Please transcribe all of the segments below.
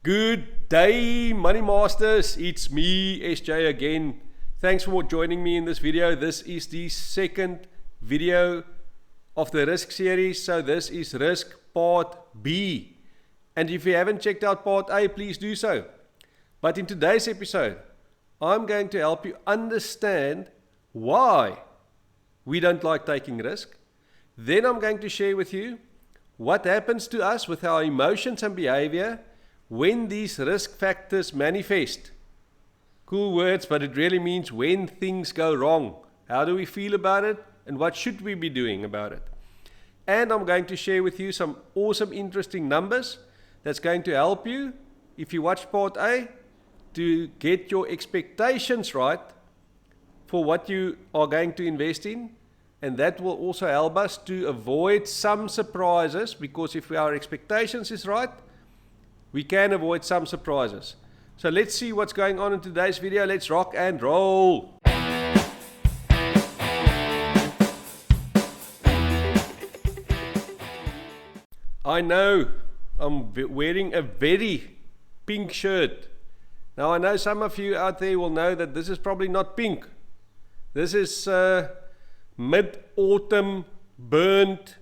Good day, Money Masters. It's me, SJ again. Thanks for joining me in this video. This is the second video of the risk series. So this is risk part B. And if you haven't checked out part A, please do so. But in today's episode, I'm going to help you understand why we don't like taking risk. Then I'm going to share with you what happens to us with our emotions and behavior when these risk factors manifest. Cool words, but it really means when things go wrong. How do we feel about it, and what should we be doing about it? And I'm going to share with you some awesome, interesting numbers that's going to help you, if you watch part A, to get your expectations right for what you are going to invest in. And that will also help us to avoid some surprises, because if our expectations is right, we can avoid some surprises. So let's see what's going on in today's video. Let's rock and roll. I know I'm wearing a very pink shirt. Now I know some of you out there will know that this is probably not pink. This is mid-autumn burnt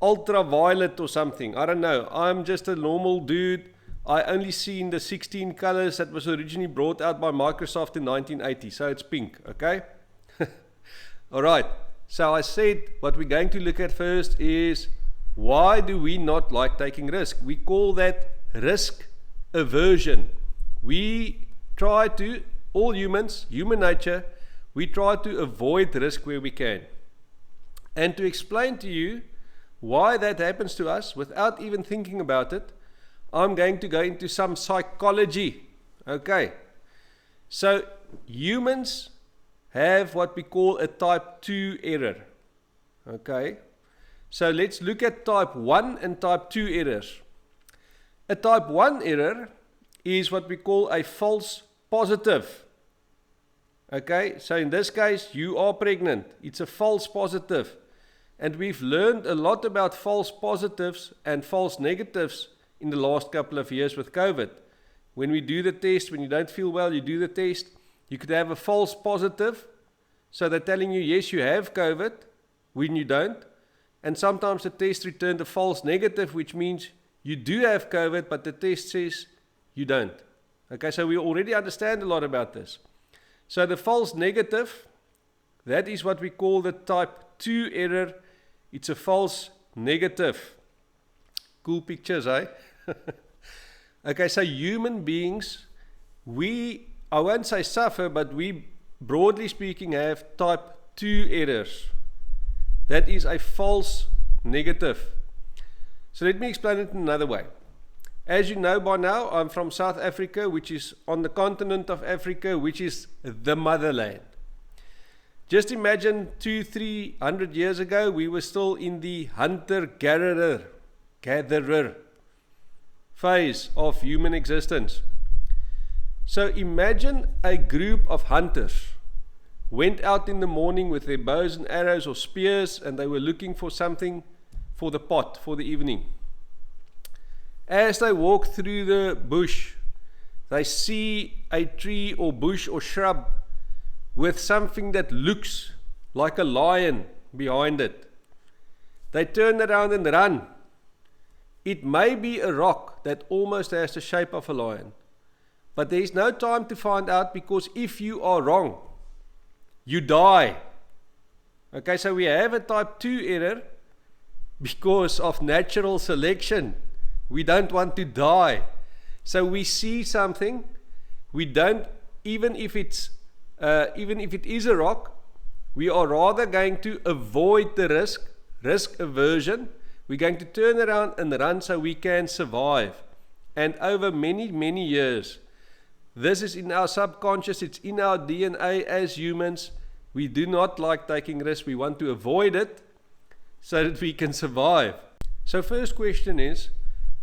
ultraviolet or something. I don't know. I'm just a normal dude. I only seen the 16 colors that was originally brought out by Microsoft in 1980. So it's pink, okay? Alright, so I said what we're going to look at first is why do we not like taking risk? We call that risk aversion. We try to, all humans, human nature, we try to avoid risk where we can. And to explain to you why that happens to us without even thinking about it, I'm going to go into some psychology. Okay. So humans have what we call a type 2 error. Okay. So let's look at type 1 and type 2 errors. A type 1 error is what we call a false positive. Okay. So in this case, you are pregnant. It's a false positive. And we've learned a lot about false positives and false negatives in the last couple of years with COVID. When we do the test, when you don't feel well, you do the test, you could have a false positive. So they're telling you, yes, you have COVID, when you don't. And sometimes the test returned a false negative, which means you do have COVID, but the test says you don't. Okay, so we already understand a lot about this. So the false negative, that is what we call the type 2 error. It's a false negative. Cool pictures, eh? Okay, so human beings, I won't say suffer, but we, broadly speaking, have type 2 errors. That is a false negative. So let me explain it in another way. As you know by now, I'm from South Africa, which is on the continent of Africa, which is the motherland. Just imagine 200-300 years ago, we were still in the hunter-gatherer phase of human existence. So imagine a group of hunters went out in the morning with their bows and arrows or spears, and they were looking for something for the pot for the evening. As they walk through the bush, they see a tree or bush or shrub with something that looks like a lion behind it. They turn around and run. It may be a rock that almost has the shape of a lion, but there is no time to find out, because if you are wrong, you die. Okay, so we have a type 2 error because of natural selection. We don't want to die. So we see something, we don't, even if it is a rock, we are rather going to avoid the risk aversion. We're going to turn around and run so we can survive. And over many, many years, this is in our subconscious, it's in our DNA as humans. We do not like taking risks. We want to avoid it so that we can survive. So first question is,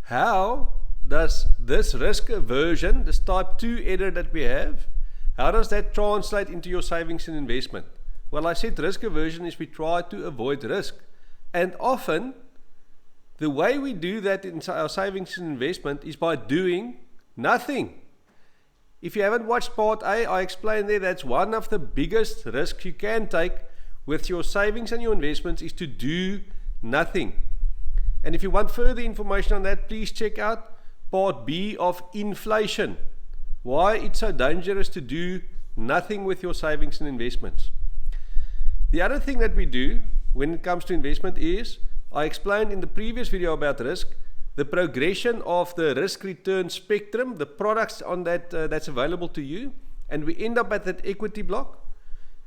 how does this risk aversion, this type 2 error that we have, how does that translate into your savings and investment? Well, I said risk aversion is we try to avoid risk. And often The way we do that in our savings and investment is by doing nothing. If you haven't watched part A, I explained there that's one of the biggest risks you can take with your savings and your investments is to do nothing. And if you want further information on that, please check out part B of inflation. Why it's so dangerous to do nothing with your savings and investments. The other thing that we do when it comes to investment is, I explained in the previous video about risk, the progression of the risk return spectrum, the products on that that's available to you, and we end up at that equity block.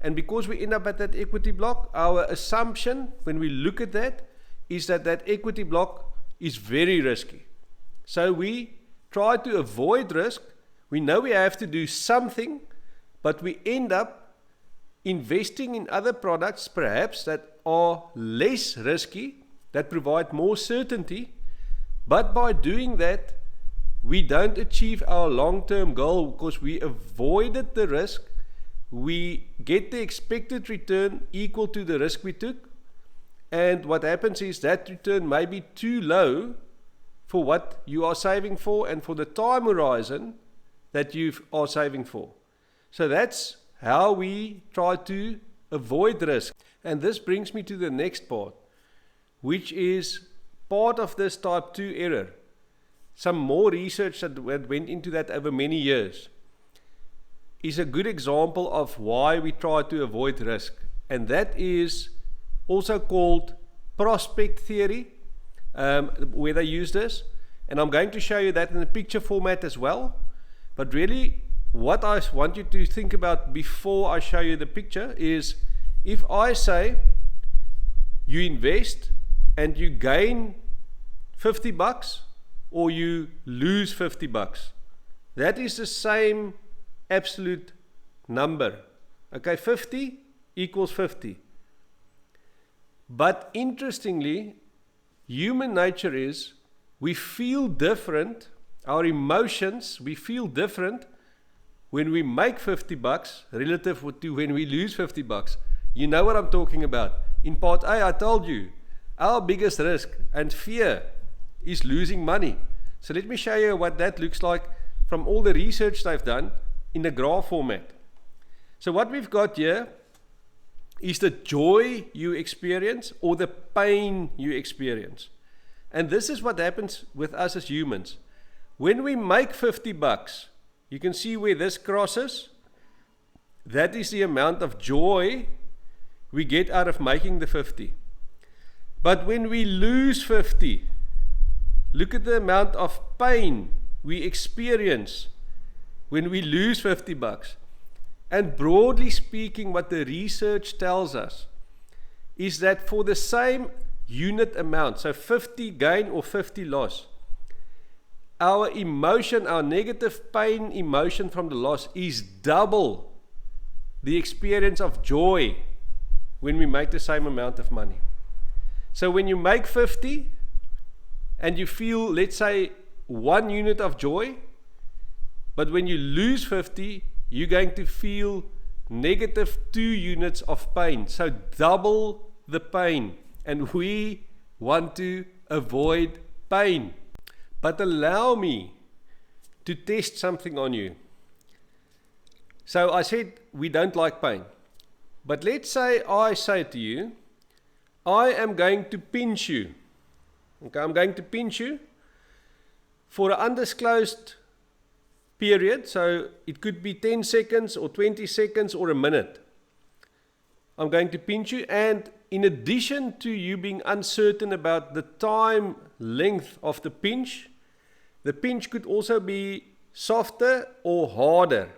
And because we end up at that equity block, our assumption when we look at that is that that equity block is very risky. So we try to avoid risk. We know we have to do something, but we end up investing in other products perhaps that are less risky, that provide more certainty. But by doing that, we don't achieve our long-term goal because we avoided the risk. We get the expected return equal to the risk we took. And what happens is that return may be too low for what you are saving for and for the time horizon that you are saving for. So that's how we try to avoid risk. And this brings me to the next part, which is part of this type 2 error. Some more research that went into that over many years is a good example of why we try to avoid risk. And that is also called prospect theory, where they use this. And I'm going to show you that in a picture format as well. But really, what I want you to think about before I show you the picture is, if I say you invest and you gain $50 or you lose $50, that is the same absolute number. Okay, 50 equals 50. But interestingly, human nature is we feel different, our emotions, we feel different when we make $50 relative to when we lose $50. You know what I'm talking about. In part A, I told you, our biggest risk and fear is losing money. So let me show you what that looks like from all the research they've done in a graph format. So what we've got here is the joy you experience or the pain you experience. And this is what happens with us as humans. When we make $50, you can see where this crosses. That is the amount of joy we get out of making the 50. But when we lose 50, look at the amount of pain we experience when we lose $50. And broadly speaking, what the research tells us is that for the same unit amount, so 50 gain or 50 loss, our emotion, our negative pain emotion from the loss is double the experience of joy when we make the same amount of money. So when you make 50 and you feel, let's say, 1 unit of joy, but when you lose 50, you're going to feel negative 2 units of pain. So double the pain. And we want to avoid pain. But allow me to test something on you. So I said we don't like pain. But let's say I say to you, I am going to pinch you. Okay, I'm going to pinch you for an undisclosed period. So it could be 10 seconds or 20 seconds or a minute. I'm going to pinch you, and in addition to you being uncertain about the time length of the pinch could also be softer or harder.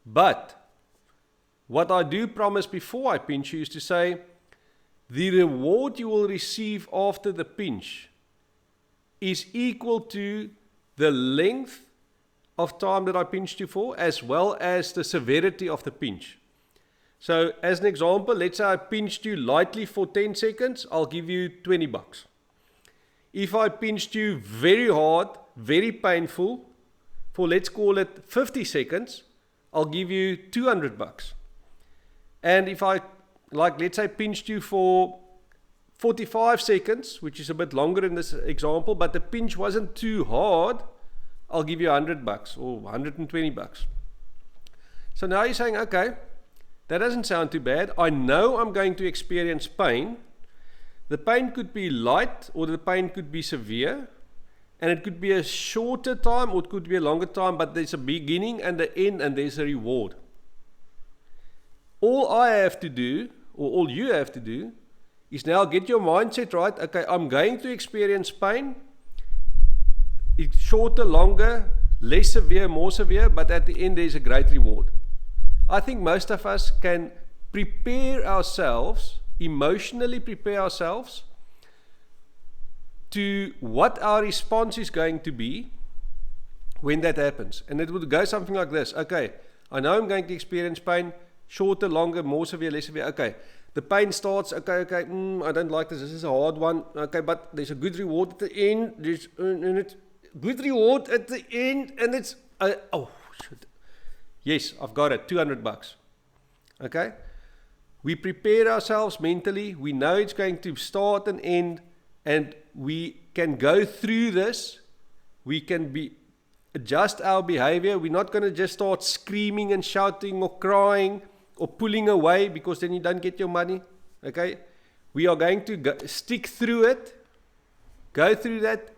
But what I do promise before I pinch you is to say, the reward you will receive after the pinch is equal to the length of time that I pinched you for, as well as the severity of the pinch. So as an example, let's say I pinched you lightly for 10 seconds, I'll give you $20. If I pinched you very hard, very painful, for let's call it 50 seconds, I'll give you $200. And if I, let's say, pinched you for 45 seconds, which is a bit longer in this example, but the pinch wasn't too hard, I'll give you $100 or $120. So now you're saying, okay, that doesn't sound too bad. I know I'm going to experience pain. The pain could be light or the pain could be severe. And it could be a shorter time or it could be a longer time, but there's a beginning and an end and there's a reward. All I have to do, or all you have to do, is now get your mindset right. Okay, I'm going to experience pain. It's shorter, longer, less severe, more severe, but at the end there's a great reward. I think most of us can prepare ourselves, emotionally prepare ourselves to what our response is going to be when that happens. And it would go something like this. Okay, I know I'm going to experience pain, shorter, longer, more severe, less severe. Okay, the pain starts, okay, I don't like this is a hard one. Okay, but there's a good reward at the end. There's good reward at the end, and it's, oh, shit. Yes, I've got it, $200. Okay, we prepare ourselves mentally. We know it's going to start and end, and we can go through this. We can adjust our behavior. We're not going to just start screaming and shouting or crying or pulling away because then you don't get your money. Okay, we are going to stick through it, go through that.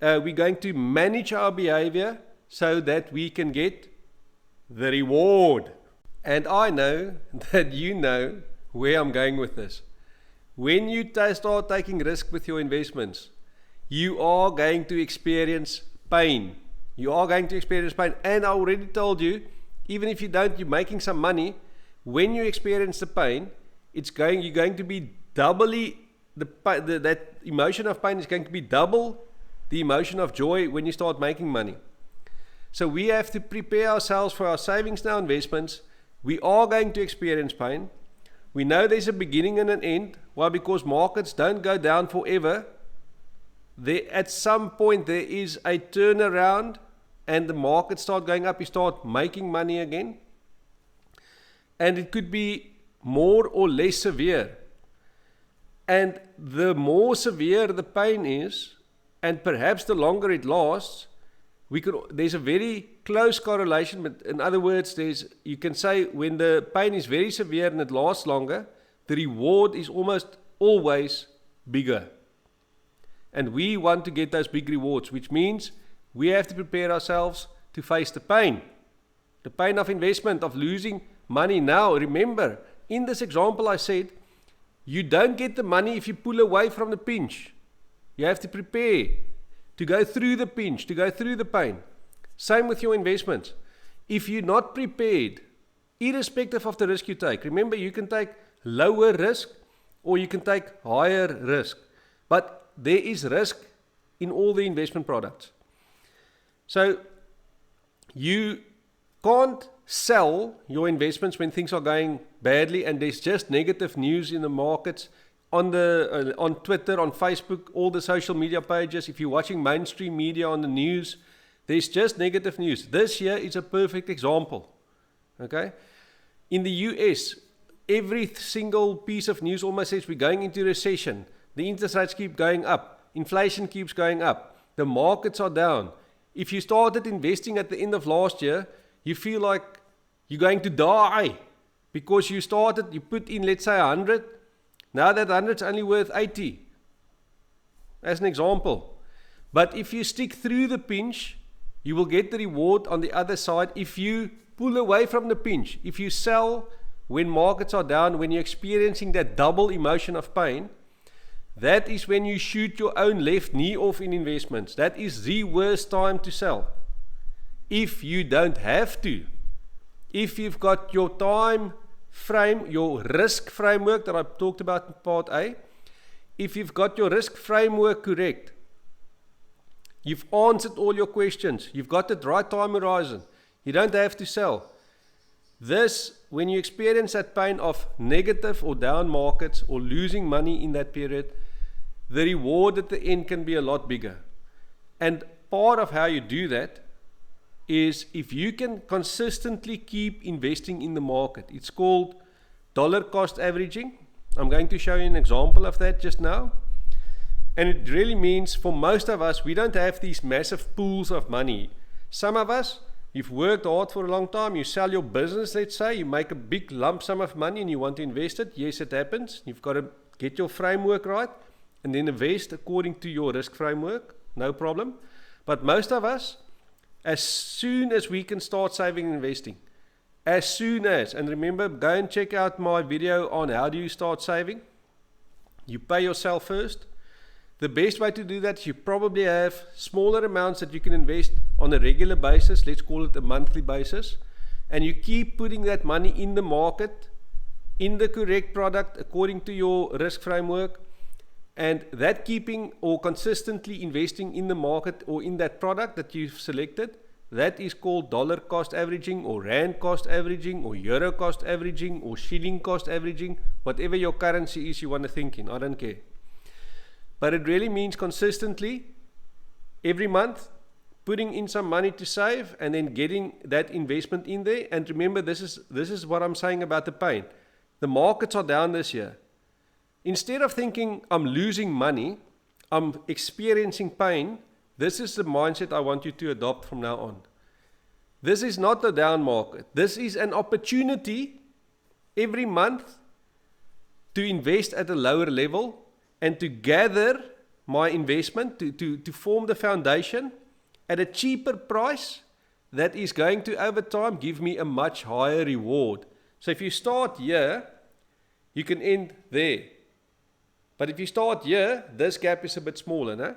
We're going to manage our behavior so that we can get the reward. And I know that you know where I'm going with this. When you start taking risk with your investments, you are going to experience pain. You are going to experience pain. And I already told you, even if you don't, you're making some money. When you experience the pain, you're going to be doubly, that emotion of pain is going to be double the emotion of joy when you start making money. So we have to prepare ourselves for our savings now, investments. We are going to experience pain. We know there's a beginning and an end. Why? Because markets don't go down forever. At some point there is a turnaround and the markets start going up. You start making money again. And it could be more or less severe. And the more severe the pain is, and perhaps the longer it lasts, there's a very close correlation. But in other words, you can say when the pain is very severe and it lasts longer, the reward is almost always bigger. And we want to get those big rewards, which means we have to prepare ourselves to face the pain. The pain of investment, of losing money now. Remember, in this example I said, you don't get the money if you pull away from the pinch. You have to prepare to go through the pinch, to go through the pain. Same with your investments. If you're not prepared, irrespective of the risk you take, remember you can take lower risk or you can take higher risk. But there is risk in all the investment products. So you can't sell your investments when things are going badly and there's just negative news in the markets, on Twitter, on Facebook, all the social media pages. If you're watching mainstream media on the news, there's just negative news. This year is a perfect example. Okay? In the US, every single piece of news almost says we're going into recession. The interest rates keep going up. Inflation keeps going up. The markets are down. If you started investing at the end of last year, you feel like you're going to die because you put in, let's say, 100. Now that 100 is only worth 80, as an example. But if you stick through the pinch, you will get the reward on the other side. If you pull away from the pinch, if you sell when markets are down, when you're experiencing that double emotion of pain, that is when you shoot your own left knee off in investments. That is the worst time to sell. If you don't have to, if you've got your time frame, your risk framework that I talked about in part A, if you've got your risk framework correct, you've answered all your questions, you've got the right time horizon, you don't have to sell. This, when you experience that pain of negative or down markets or losing money in that period, the reward at the end can be a lot bigger. And part of how you do that is if you can consistently keep investing in the market. It's called dollar cost averaging. I'm going to show you an example of that just now. And it really means for most of us, we don't have these massive pools of money. Some of us, you've worked hard for a long time, you sell your business, let's say, you make a big lump sum of money and you want to invest it. Yes, it happens. You've got to get your framework right and then invest according to your risk framework. No problem. But most of us, as soon as we can start saving and investing, as soon as, and remember, go and check out my video on how do you start saving. You pay yourself first. The best way to do that is you probably have smaller amounts that you can invest on a regular basis, let's call it a monthly basis, and you keep putting that money in the market, in the correct product according to your risk framework, and that keeping or consistently investing in the market or in that product that you've selected, that is called dollar cost averaging or rand cost averaging or euro cost averaging or shilling cost averaging, whatever your currency is you want to think in, I don't care. But it really means consistently, every month, putting in some money to save and then getting that investment in there. And remember, this is what I'm saying about the pain. The markets are down this year. Instead of thinking I'm losing money, I'm experiencing pain, this is the mindset I want you to adopt from now on. This is not the down market. This is an opportunity every month to invest at a lower level and to gather my investment, to form the foundation at a cheaper price that is going to, over time, give me a much higher reward. So if you start here, you can end there. But if you start here, this gap is a bit smaller, no?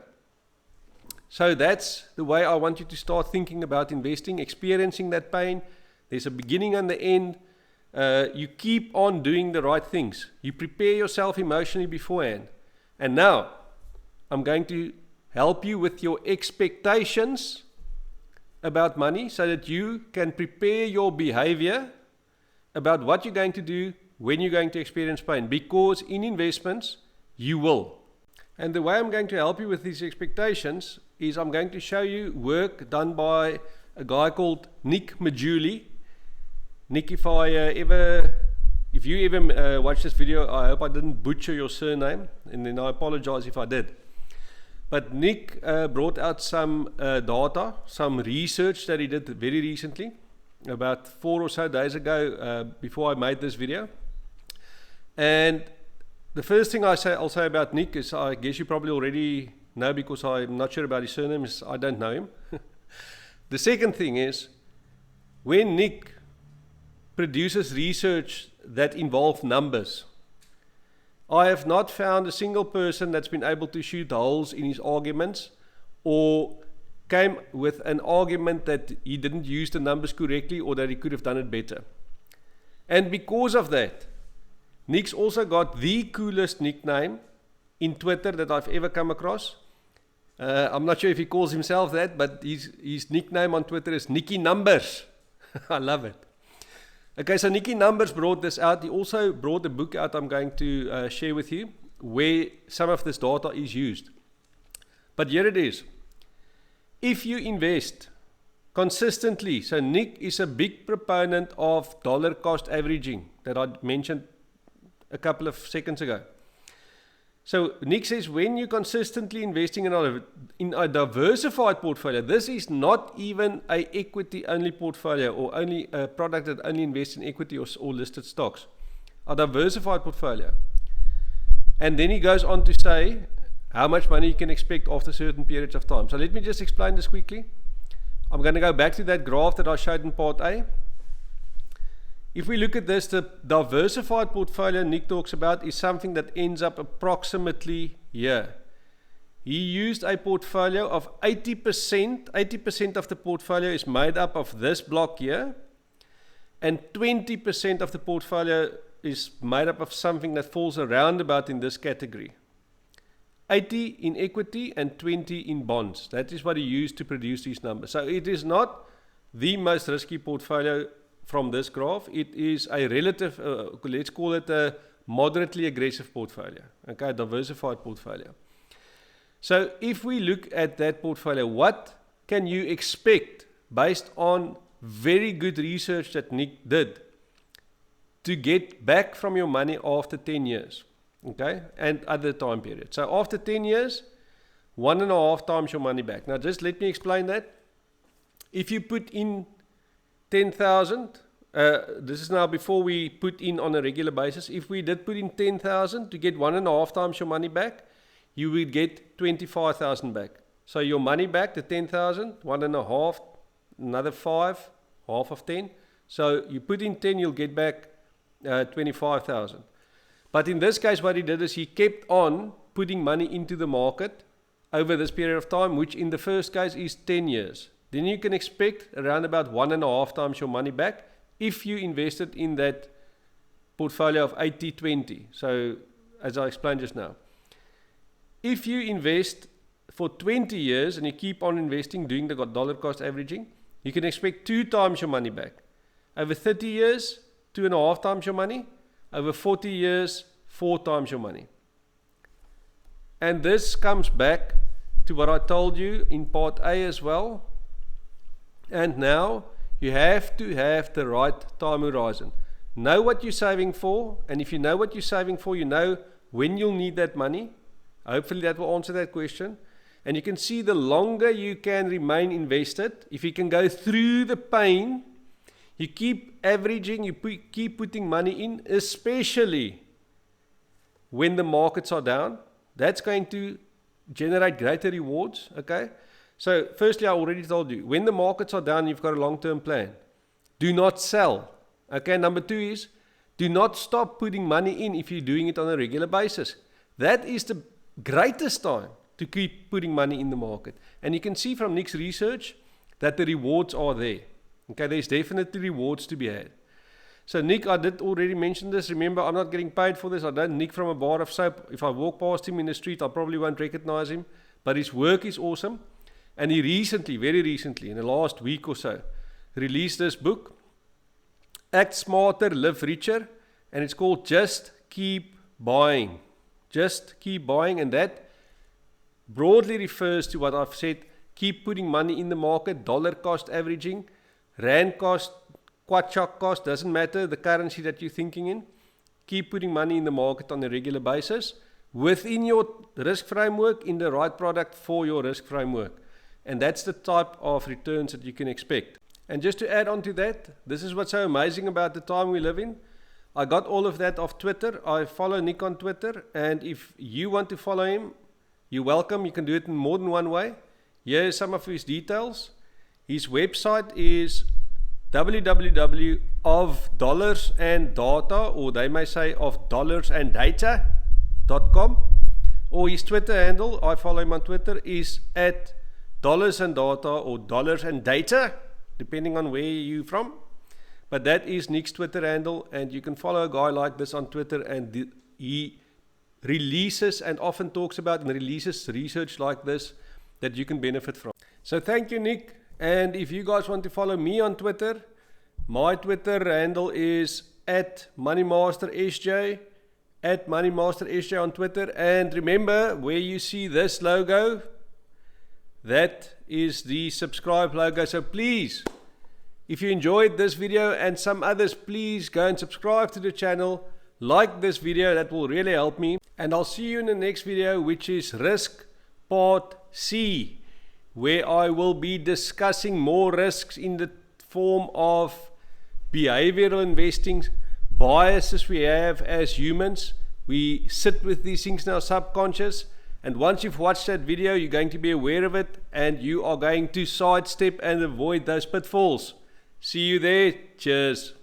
So that's the way I want you to start thinking about investing, experiencing that pain. There's a beginning and the end. You keep on doing the right things. You prepare yourself emotionally beforehand. And now, I'm going to help you with your expectations about money so that you can prepare your behavior about what you're going to do when you're going to experience pain. Because in investments, you will. And the way I'm going to help you with these expectations is I'm going to show you work done by a guy called Nick Majuli. Nick, if you ever watch this video, I hope I didn't butcher your surname, and then I apologize if I did. But Nick brought out some data, some research that he did very recently, about 4 or so days ago, before I made this video. And the first thing I'll say about Nick is, I guess you probably already know because I'm not sure about his surname, is I don't know him. The second thing is, when Nick produces research that involves numbers, I have not found a single person that's been able to shoot holes in his arguments or came with an argument that he didn't use the numbers correctly or that he could have done it better. And because of that, Nick's also got the coolest nickname in Twitter that I've ever come across. I'm not sure if he calls himself that, but his nickname on Twitter is Nicky Numbers. I love it. Okay, so Nicky Numbers brought this out. He also brought a book out I'm going to share with you where some of this data is used. But here it is. If you invest consistently, so Nick is a big proponent of dollar cost averaging that I mentioned a couple of seconds ago. So Nick says when you're consistently investing in a diversified portfolio, this is not even an equity-only portfolio or only a product that only invests in equity or listed stocks, a diversified portfolio. And then he goes on to say how much money you can expect after certain periods of time. So let me just explain this quickly. I'm going to go back to that graph that I showed in part A. If we look at this, the diversified portfolio Nick talks about is something that ends up approximately here. He used a portfolio of 80%. 80% of the portfolio is made up of this block here, and 20% of the portfolio is made up of something that falls around about in this category. 80 in equity and 20 in bonds. That is what he used to produce these numbers. So it is not the most risky portfolio from this graph. It is a relative, let's call it a moderately aggressive portfolio, okay, diversified portfolio. So if we look at that portfolio, what can you expect based on very good research that Nick did to get back from your money after 10 years? okay, and other time periods. So after 10 years, 1.5 times your money back. Now just let me explain that. If you put in 10,000, this is now before we put in on a regular basis. If we did put in 10,000 to get 1.5 times your money back, you would get 25,000 back. So your money back, the 10,000, 1.5, another 5, half of 10. So you put in 10, you'll get back 25,000. But in this case, what he did is he kept on putting money into the market over this period of time, which in the first case is 10 years. Then you can expect around about 1.5 times your money back if you invested in that portfolio of 80-20. So as I explained just now, if you invest for 20 years and you keep on investing, doing the dollar cost averaging, you can expect 2 times your money back. Over 30 years, 2.5 times your money. Over 40 years, 4 times your money. And this comes back to what I told you in part A as well. And now you have to have the right time horizon. Know what you're saving for, and if you know what you're saving for, you know when you'll need that money. Hopefully that will answer that question. And you can see the longer you can remain invested, if you can go through the pain, you keep averaging, you keep putting money in, especially when the markets are down, that's going to generate greater rewards, okay? So firstly, I already told you, when the markets are down, you've got a long-term plan. Do not sell, okay? Number 2 is, do not stop putting money in if you're doing it on a regular basis. That is the greatest time to keep putting money in the market. And you can see from Nick's research that the rewards are there. Okay, there's definitely rewards to be had. So Nick, I did already mention this. Remember, I'm not getting paid for this. I don't Nick from a bar of soap. If I walk past him in the street, I probably won't recognize him. But his work is awesome. And he recently, very recently, in the last week or so, released this book, Act Smarter, Live Richer. And it's called Just Keep Buying. Just keep buying. And that broadly refers to what I've said. Keep putting money in the market, dollar cost averaging, rand cost, kwacha cost, doesn't matter the currency that you're thinking in. Keep putting money in the market on a regular basis within your risk framework, in the right product for your risk framework. And that's the type of returns that you can expect. And just to add on to that, this is what's so amazing about the time we live in. I got all of that off Twitter. I follow Nick on Twitter. And if you want to follow him, you're welcome. You can do it in more than one way. Here are some of his details. His website is www.ofdollarsandData, or they may say ofdollarsandData.com. Or his Twitter handle, I follow him on Twitter, is at dollarsandData or dollarsandData, depending on where you're from. But that is Nick's Twitter handle, and you can follow a guy like this on Twitter, and he releases and often talks about and releases research like this that you can benefit from. So thank you, Nick. And if you guys want to follow me on Twitter, my Twitter handle is at MoneyMasterSJ, at MoneyMasterSJ on Twitter. And remember, where you see this logo, that is the subscribe logo. So please, if you enjoyed this video and some others, please go and subscribe to the channel, like this video, that will really help me. And I'll see you in the next video, which is Risk Part C, where I will be discussing more risks in the form of behavioral investing, biases we have as humans. We sit with these things in our subconscious, and once you've watched that video, you're going to be aware of it, and you are going to sidestep and avoid those pitfalls. See you there. Cheers.